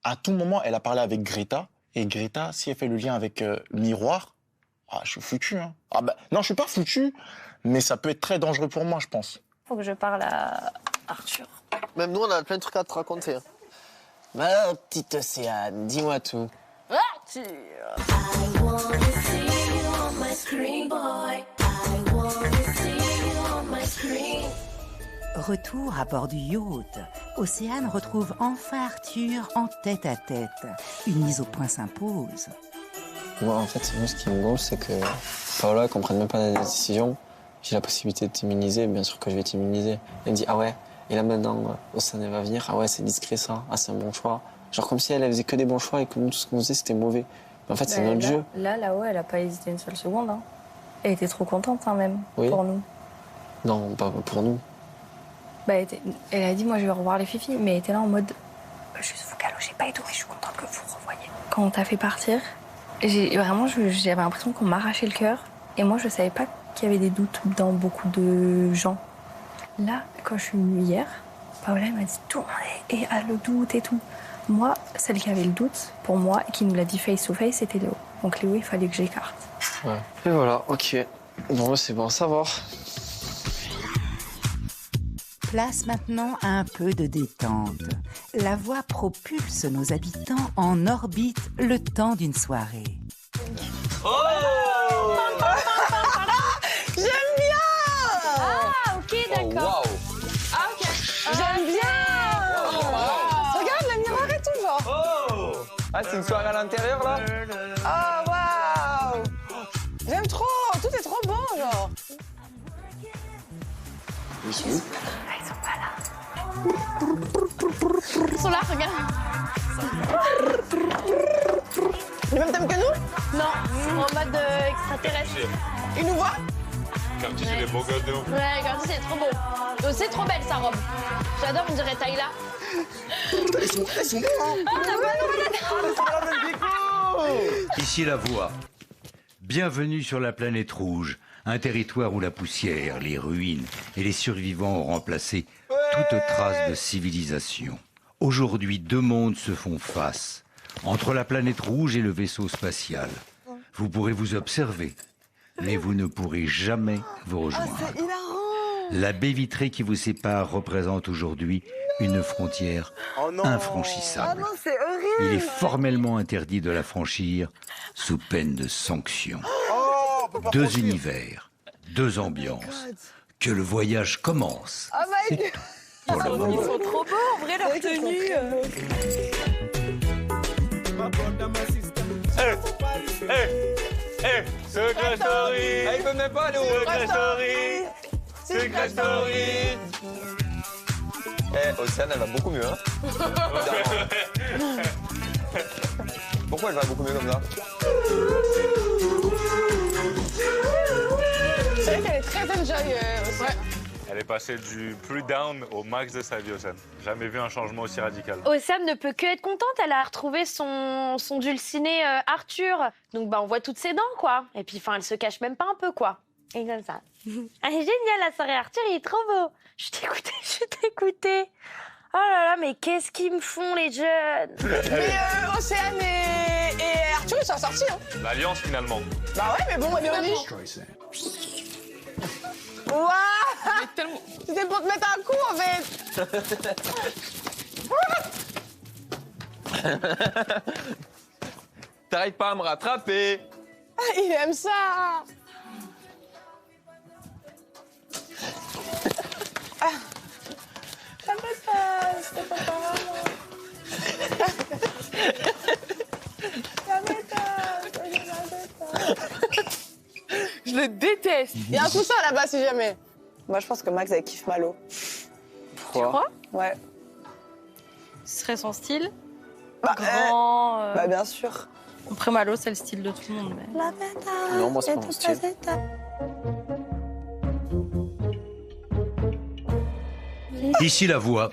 à tout moment, elle a parlé avec Greta. Et Greta, si elle fait le lien avec Miroir, ah, je suis foutu. Hein. Ah bah, non, je suis pas foutu, mais ça peut être très dangereux pour moi, je pense. Faut que je parle à Arthur. Même nous, on a plein de trucs à te raconter. Hein. Ma petite Océane, dis-moi tout. Arthur. Retour à bord du yacht. Océane retrouve enfin Arthur en tête-à-tête. Une mise au point s'impose. Moi, en fait, c'est ce qui me gonfle, c'est que Paola, elle comprenne même pas la décision. J'ai la possibilité de t'immuniser, bien sûr que je vais t'immuniser. Elle me dit, ah ouais, et là maintenant, Océane, elle va venir. Ah ouais, c'est discret ça. Ah, c'est un bon choix. Genre comme si elle faisait que des bons choix et que nous, tout ce qu'on faisait, c'était mauvais. Mais en fait, c'est notre jeu. Là-haut, elle a pas hésité une seule seconde. Hein. Elle était trop contente, hein, même, Oui. pour nous. Non, pas pour nous. Bah, elle a dit, moi, je vais revoir les filles, mais elle était là en mode, juste vous galogez pas et tout, mais je suis contente que vous revoyiez. Quand on t'a fait partir, j'avais l'impression qu'on m'arrachait le cœur. Et moi, je savais pas qu'il y avait des doutes dans beaucoup de gens. Là, quand je suis venue hier, Paola elle m'a dit tout le monde a le doute et tout. Moi, celle qui avait le doute, pour moi, et qui nous l'a dit face to face, c'était Léo. Donc Léo, il fallait que j'écarte. Ouais. Et voilà, ok. Bon, c'est bon à savoir. Place maintenant à un peu de détente. La voie propulse nos habitants en orbite le temps d'une soirée. Oh J'aime bien! Ah, ok, d'accord. Ah, ok. J'aime bien! Regarde, le miroir et tout, genre. Ah, c'est une soirée à l'intérieur, là? Oh, waouh! J'aime trop! Tout est trop beau, genre. Ils sont où? Ils sont pas là. Ils sont là, regarde. Le même thème que nous? Non, en mode extraterrestre. Ils nous voient? Comme tu sais, les beaux gosses de ouf. Ouais, regarde, c'est trop beau. C'est trop belle sa robe. J'adore, on dirait Taïla. Ils sont bons, hein? Ah, t'as pas le Ici la voix. Bienvenue sur la planète rouge, un territoire où la poussière, les ruines et les survivants ont remplacé toute trace de civilisation. Aujourd'hui, deux mondes se font face. Entre la planète rouge et le vaisseau spatial. Vous pourrez vous observer, mais vous ne pourrez jamais vous rejoindre. La baie vitrée qui vous sépare représente aujourd'hui une frontière infranchissable. C'est horrible! Il est formellement interdit de la franchir sous peine de sanction. Deux univers, deux ambiances. Que le voyage commence. Oh my God! Pour le moment. Ils sont trop beaux, en vrai, leur tenue. Secret Story! Ah, il peut même pas aller au Secret Story! Secret Story! Eh, Océane, elle va beaucoup mieux, hein? Pourquoi elle va beaucoup mieux comme ça? C'est vrai qu'elle est très enjoy. Ouais. Elle est passée du plus down au max de sa vie, Océane. Jamais vu un changement aussi radical. Océane ne peut que être contente, elle a retrouvé son dulciné Arthur. Donc bah on voit toutes ses dents quoi. Et puis enfin elle se cache même pas un peu quoi. Et comme ça. Elle est géniale la soirée Arthur, il est trop beau. Je t'écoutais. Oh là là, mais qu'est-ce qu'ils me font les jeunes? Mais Océane et Arthur ils sont sortis hein. L'alliance finalement. Bah ouais mais bon, Mélanie. Waouh! C'était c'était pour te mettre un coup, en fait. T'arrives pas à me rattraper. Ah, il aime ça. Ah. Ça me passe, c'était pas par là. Ça m'étonne. Je le déteste. Il y a un coussin là-bas si jamais. Moi, je pense que Max, elle kiffe Malo. Pourquoi? Ouais. Ce serait son style? Bah, Grand. Bah, bien sûr. Après, Malo, c'est le style de tout le monde. Mais... Non, moi, c'est pas mon style. Ici la voix.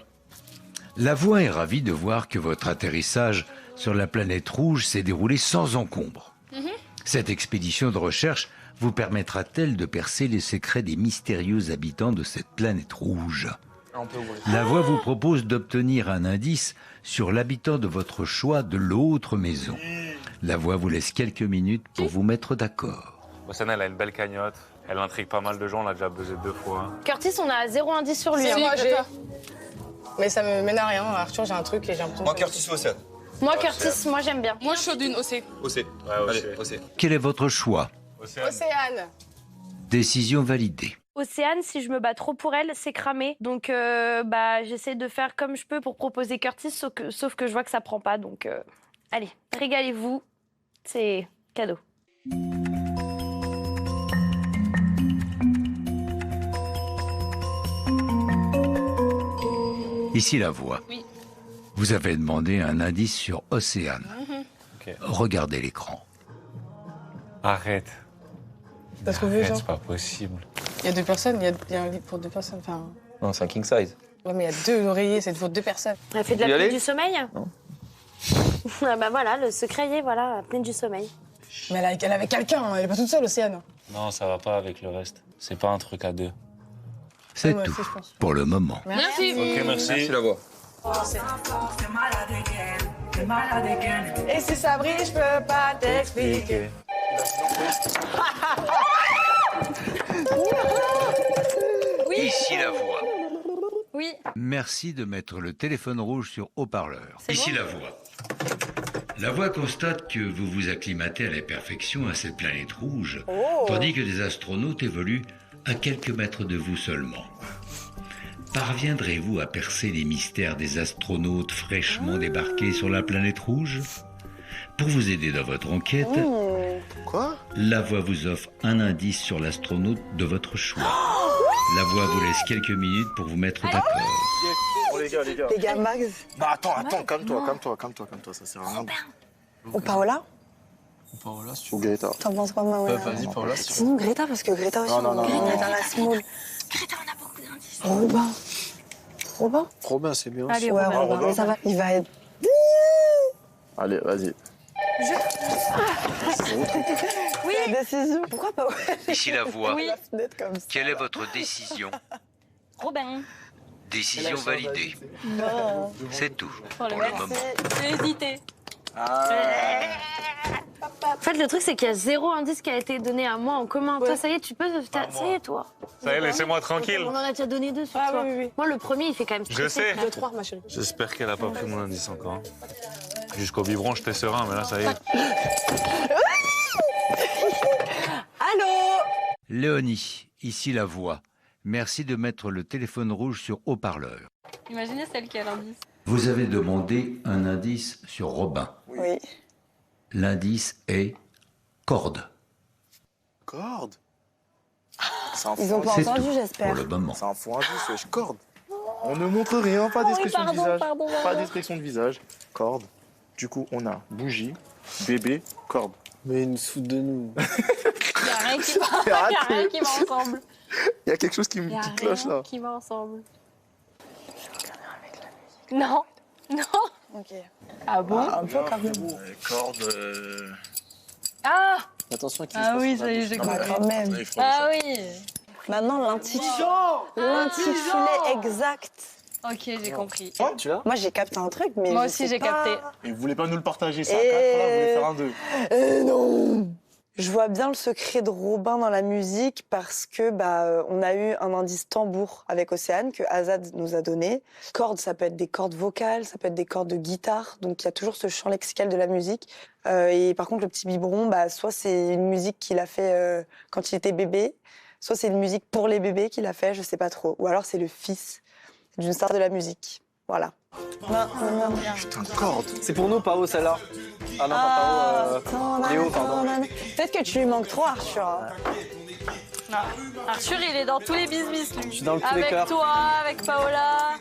La voix est ravie de voir que votre atterrissage sur la planète rouge s'est déroulé sans encombre. Cette expédition de recherche vous permettra-t-elle de percer les secrets des mystérieux habitants de cette planète rouge? La voix vous propose d'obtenir un indice sur l'habitant de votre choix de l'autre maison. La voix vous laisse quelques minutes pour vous mettre d'accord. Océane, elle a une belle cagnotte. Elle intrigue pas mal de gens, on l'a déjà buzzé 2 fois. Curtis, on a 0 indice sur lui. C'est hein. moi, j'ai. Mais ça me mène à rien. Arthur, j'ai un truc et j'ai l'impression. Moi, Curtis ou Océane? Moi, Curtis, moi j'aime bien. Moi, je suis d'une OC. OC. Allez, OC. Quel est votre choix? Océane. Décision validée. Océane, si je me bats trop pour elle, c'est cramé. Donc, j'essaie de faire comme je peux pour proposer Curtis, sauf que je vois que ça prend pas. Donc, allez, régalez-vous. C'est cadeau. Ici la voix. Oui. Vous avez demandé un indice sur Océane. Okay. Regardez l'écran. Arrête. T'as trouvé, Arrête, genre? c'est pas possible. Il y a 2 personnes, il y a un lit pour 2 personnes. Enfin. Non, c'est un king size. Ouais, mais il y a 2 oreillers, c'est pour 2 personnes. Elle fait de Tu y la allais apnée du sommeil? Non. Ah bah voilà, le secret y est, voilà, apnée du sommeil. Mais elle avait quelqu'un, elle est pas toute seule, Océane. Non, ça va pas avec le reste. C'est pas un truc à 2. C'est moi tout aussi, je pense. pour le moment. Merci. Ok, merci. Merci la voix. Et si ça brille, je peux pas t'expliquer. Oui. Ici la voix. Oui. Merci de mettre le téléphone rouge sur haut-parleur. C'est Ici bon la voix. La voix constate que vous vous acclimatez à la perfection à cette planète rouge, tandis que des astronautes évoluent à quelques mètres de vous seulement. Parviendrez-vous à percer les mystères des astronautes fraîchement débarqués sur la planète rouge? Pour vous aider dans votre enquête, la voix vous offre un indice sur l'astronaute de votre choix. La voix vous laisse quelques minutes pour vous mettre d'accord. Oh, les gars. Les gars, Max. Bah attends, calme-toi, ça sert à rien. Ou Paola? Paola, Ou Greta. T'en penses quoi, Paola? Vas-y, Paola. Sinon, Greta, parce que Greta aussi. Non. Greta dans la small. Greta, on a beaucoup d'indices. Robin. Robin? Robin, c'est bien. Allez, Ouais, Robin. Robin. Ça va, il va être. Allez, vas-y. Oui. La décision. Pourquoi Paola? Ici la voix. Oui. La fenêtre comme ça. Quelle est votre décision? Robin. Décision validée. Non. C'est tout Oh, pour le merci. moment. J'ai hésité. En fait, le truc, c'est qu'il y a 0 indice qui a été donné à moi en commun. Toi, ça y est, tu peux. Ça y est, toi. Ça y est, laissez-moi tranquille. On en a déjà donné 2 sur Ah, toi. oui. Moi, le premier, il fait quand même Je sais. 2, 3, ma chérie. J'espère qu'elle a pas pris mon indice encore. Hein. Jusqu'au biberon, j'étais serein, mais là, ça y est. Allô? Léonie, ici la voix. Merci de mettre le téléphone rouge sur haut-parleur. Imaginez celle qui a l'indice. Vous avez demandé un indice sur Robin. Oui. L'indice est corde. Corde? C'est un Ils ont faux pas C'est entendu, tout j'espère. pour le moment. C'est un faux indice, wesh. Corde. On ne montre rien, pas d'expression de visage. Pas d'expression de visage. Corde. Du coup, on a bougie, bébé, corde. Mais ils nous se foutent de nous. Il n'y a rien qui va. Il y a rien qui va ensemble. Il y a quelque chose qui Il y a cloche là. rien qui va ensemble. Non. Non. Ok. Ah bon? Un peu quand même. Corde. Ah. Attention à qui Ah oui, ça y est, j'ai Bah, compris. quand même. Ah oui. Maintenant, l'intitulé exact. Ok, j'ai compris. Oh, tu l'as? Moi, j'ai capté un truc, mais. Moi je aussi, sais j'ai pas. capté. Et vous voulez pas nous le partager, ça? 4 là, vous voulez faire un 2. Non. Je vois bien le secret de Robin dans la musique parce que on a eu un indice tambour avec Océane que Azad nous a donné. Cordes, ça peut être des cordes vocales, ça peut être des cordes de guitare, donc il y a toujours ce champ lexical de la musique. Et par contre, le petit biberon, soit c'est une musique qu'il a fait quand il était bébé, soit c'est une musique pour les bébés qu'il a fait, je sais pas trop. Ou alors c'est le fils d'une star de la musique. Voilà. Putain, corde. C'est pour nous, Pao, celle-là. Ah non, pas Pao. Léo, pardon. Peut-être que tu lui manques trop, Arthur. Non. Arthur, il est dans tous les bisbis, lui. Je suis dans tous les avec cœurs. toi, avec Paola.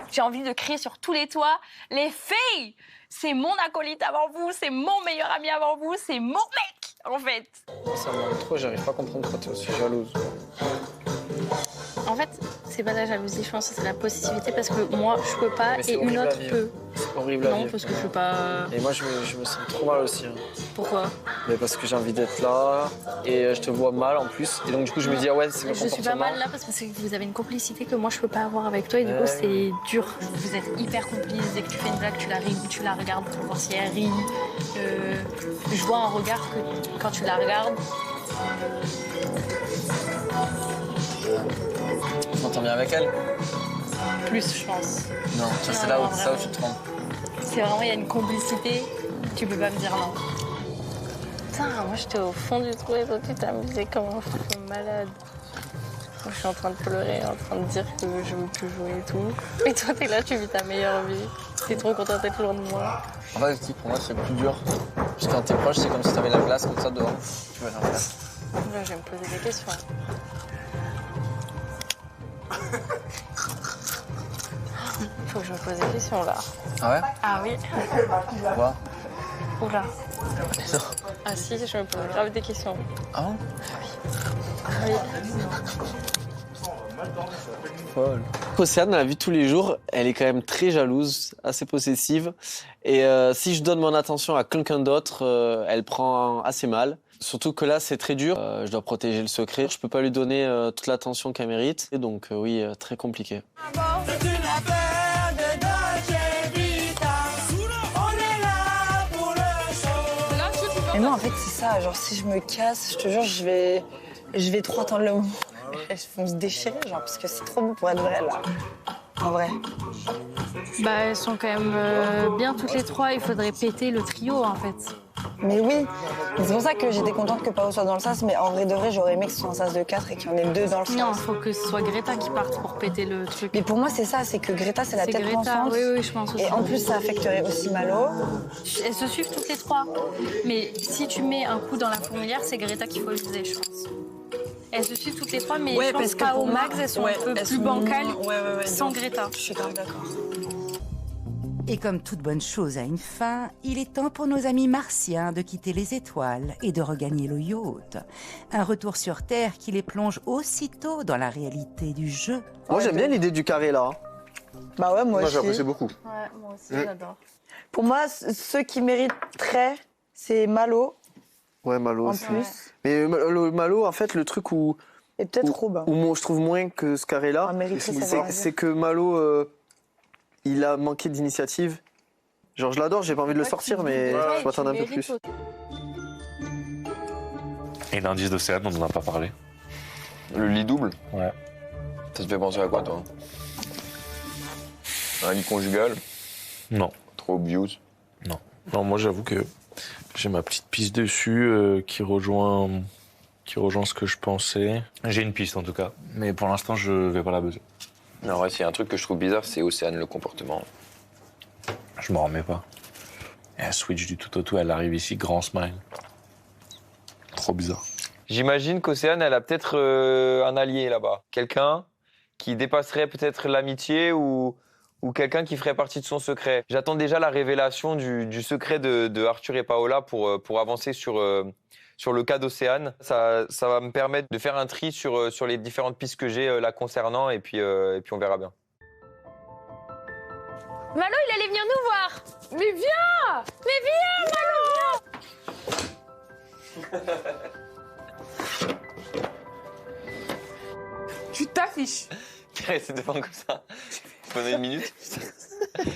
J'ai envie de crier sur tous les toits. Les filles, c'est mon acolyte avant vous, c'est mon meilleur ami avant vous, c'est mon mec, en fait. Ça me manque trop, j'arrive pas à comprendre pourquoi t'es aussi jalouse. En fait, c'est pas la jalousie, je pense que c'est la possessivité parce que moi, je peux pas Mais c'est et une horrible à autre vivre. peut. C'est horrible à Non, vivre. parce que je peux pas. Et moi, je me sens trop mal aussi. Hein. Pourquoi? Mais parce que j'ai envie d'être là et je te vois mal en plus. Et donc, du coup, je me dis, ah ouais, c'est le Je comportement. suis pas mal là parce que vous avez une complicité que moi je peux pas avoir avec toi et du coup c'est dur. Vous êtes hyper complices. Dès que tu fais une blague, tu la regardes pour voir si elle rit. Je vois un regard que quand tu la regardes. Tu t'entends bien avec elle? Plus, je pense. Non, ça, c'est Non, là où, non, c'est là où vraiment. tu te trompes. C'est vraiment, il y a une complicité, tu peux pas me dire non. Putain, moi j'étais au fond du trou et toi tu t'amusais comme un fou malade. Moi je suis en train de pleurer, en train de dire que je veux plus jouer et tout. Et toi t'es là, tu vis ta meilleure vie. T'es trop content d'être loin de moi. En fait, pour moi, c'est plus dur. Parce que quand t'es proche, c'est comme si t'avais la glace comme ça devant. Tu vas rien faire. Là, je vais me poser des questions. Faut que je me pose des questions là. Ah ouais? Ah oui. Pourquoi? Oula. Ah si, je me pose grave des questions. Ah bon? Oui. Folle. Océane, dans la vie de tous les jours, elle est quand même très jalouse, assez possessive. Et si je donne mon attention à quelqu'un d'autre, elle prend assez mal. Surtout que là, c'est très dur. Je dois protéger le secret. Je peux pas lui donner toute l'attention qu'elle mérite. Et donc, oui, très compliqué. Et moi, en fait, c'est ça. Genre, si je me casse, je te jure, je vais trop attendre le moment. Elles vont se déchirer, genre, parce que c'est trop beau pour être vrai, là. En vrai. Bah elles sont quand même bien toutes les trois, il faudrait péter le trio en fait. Mais oui, c'est pour ça que j'étais contente que Pao soit dans le sas, mais en vrai de vrai, j'aurais aimé que ce soit un sas de 4 et qu'il y en ait 2 dans le sas. Non, il faut que ce soit Greta qui parte pour péter le truc. Mais pour moi, c'est ça, c'est que Greta, c'est la C'est tête Greta, pensante. oui, je pense aussi. Et en plus, ça affecterait aussi Malo. Elles se suivent toutes les trois. Mais si tu mets un coup dans la fourmilière, c'est Greta qu'il faut viser, je pense. Elles se suivent toutes les trois, mais je pense pas au max, elles sont un peu plus bancales sans Greta. Je suis grave d'accord. Et comme toute bonne chose a une fin, il est temps pour nos amis martiens de quitter les étoiles et de regagner le yacht. Un retour sur Terre qui les plonge aussitôt dans la réalité du jeu. Moi, j'aime bien l'idée du carré, là. Bah ouais, moi aussi. j'apprécie beaucoup. Ouais, moi aussi, j'adore. Pour moi, ceux qui mériteraient, c'est Malo. Ouais, Malo En aussi. plus. Mais le Malo, en fait, le truc où... Et peut-être Robin. Où moi, je trouve moins que ce carré-là, c'est que Malo, il a manqué d'initiative. Genre, je l'adore, j'ai pas envie de le sortir, mais je m'attends un peu plus. Et l'indice d'Océane, on n'en a pas parlé. Le lit double? Ouais. Ça te fait penser à quoi, toi? Un lit conjugal? Non. Trop obvious? Non. Non, moi j'avoue que j'ai ma petite piste dessus qui rejoint ce que je pensais. J'ai une piste en tout cas, mais pour l'instant je vais pas la buzzer. En vrai, s'il y a un truc que je trouve bizarre, c'est Océane, le comportement. Je m'en remets pas. Et elle switch du tout au tout, elle arrive ici, grand smile. Trop bizarre. J'imagine qu'Océane, elle a peut-être un allié là-bas. Quelqu'un qui dépasserait peut-être l'amitié ou quelqu'un qui ferait partie de son secret. J'attends déjà la révélation du secret de Arthur et Paola pour avancer sur le cas d'Océane. Ça va me permettre de faire un tri sur les différentes pistes que j'ai la concernant et puis on verra bien. Malo, il allait venir nous voir. Mais viens! Mais viens, Malo! Tu t'affiches. Rester devant comme ça pendant une minute.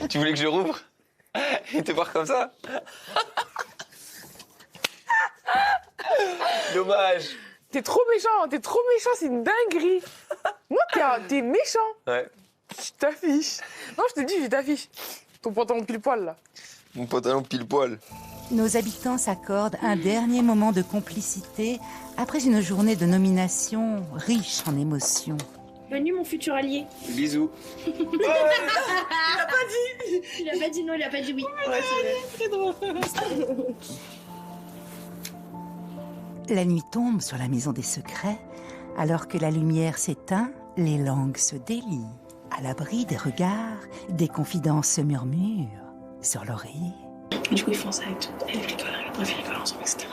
Tu voulais que je rouvre et te voir comme ça? Dommage. T'es trop méchant, c'est une dinguerie. Non, t'es méchant. Ouais. Je t'affiche. Non, je te dis, je t'affiche. Ton pantalon pile poil, là. Mon pantalon pile poil. Nos habitants s'accordent un dernier moment de complicité après une journée de nomination riche en émotions. Bonne nuit, mon futur allié. Bisous. Il a pas dit. Il a pas dit non, il a pas dit oui. Ouais, c'est drôle. La nuit tombe sur la maison des secrets. Alors que la lumière s'éteint, les langues se délient. À l'abri des regards, des confidences se murmurent sur l'oreiller. Du coup, ils font ça avec tout. Elle rigole, bref, ils rigolent ensemble, etc.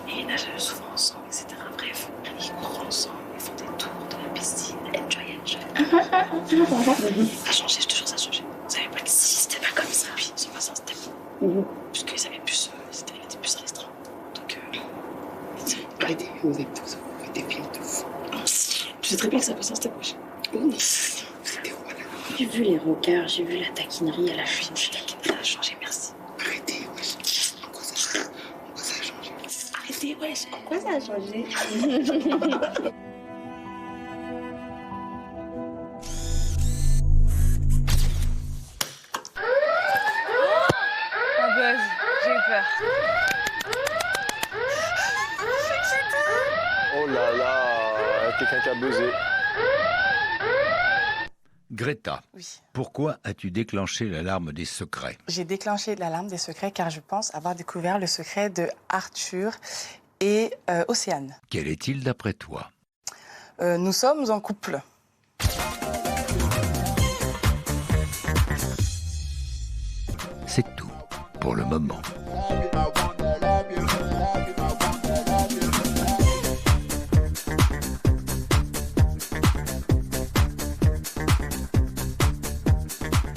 Et ils nagent souvent ensemble, etc. Bref, ils courent ensemble, ils font des tours de la piscine. Enjoy. Ça a changé, je te jure, ça a changé. Vous savez pas que si c'était pas comme ça, puis ils sont passés en step. Puisqu'ils avaient plus, c'était plus restreint. Donc, arrêtez, vous êtes tous, des filles de fou. Non, si, tu sais très bien que ça passe en step, wesh. C'était voilà. J'ai vu les regards, j'ai vu la taquinerie, elle a changé. Ça a changé, merci. Arrêtez, wesh. En quoi ça a changé? Arrêtez, wesh. En quoi ça a changé? Un buzz, j'ai eu peur. Oh là là, quelqu'un qui a buzzé. Greta, pourquoi as-tu déclenché l'alarme des secrets? J'ai déclenché l'alarme des secrets car je pense avoir découvert le secret de Arthur et Océane. Quel est-il d'après toi? Nous sommes en couple. C'est tout pour le moment.